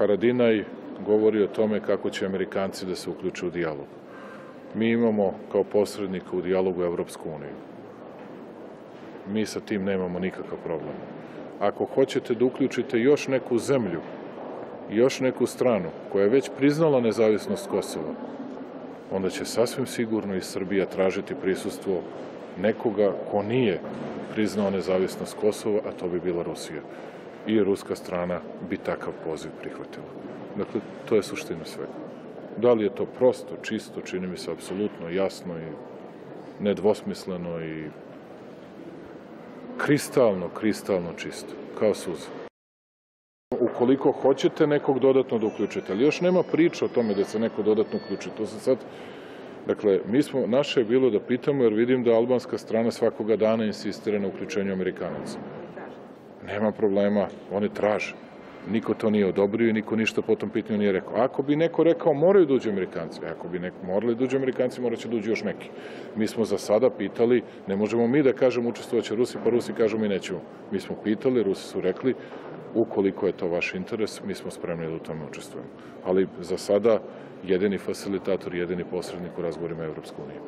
Haradinaj govori o tome kako će Amerikanci da se uključe u dijalog. Mi imamo kao posrednika u dijalogu Evropsku uniju. Mi sa tim nemamo nikakav problem. Ako hoćete da uključite još neku zemlju, još neku stranu koja je već priznala nezavisnost Kosova, onda će sasvim sigurno i Srbija tražiti prisustvo nekoga ko nije priznao nezavisnost Kosova, a to bi bila Rusija. I ruska strana bi takav poziv prihvatila. Dakle, to je suština svega. Da li je to prosto, čisto, čini mi se apsolutno jasno i nedvosmisleno i kristalno čisto, kao suza. Ukoliko hoćete nekog dodatno da uključite, ali još nema priča o tome da se neko dodatno uključi. To se sad, dakle, naše je bilo da pitamo, jer vidim da albanska strana svakoga dana insistira na uključenju Amerikanaca. Nema problema, oni traže. Niko to nije odobrio i niko ništa po tom pitanju nije rekao. Ako bi neko rekao moraju da uđu Amerikanci, ako bi morali da uđu Amerikanci, morat će da uđu još neki. Mi smo za sada pitali, ne možemo mi da kažemo učestvovaće Rusi, pa Rusi kažu mi nećemo. Mi smo pitali, Rusi su rekli, ukoliko je to vaš interes, mi smo spremni da u tome učestvujemo. Ali za sada jedini facilitator, jedini posrednik u razgovorima Evropske unije.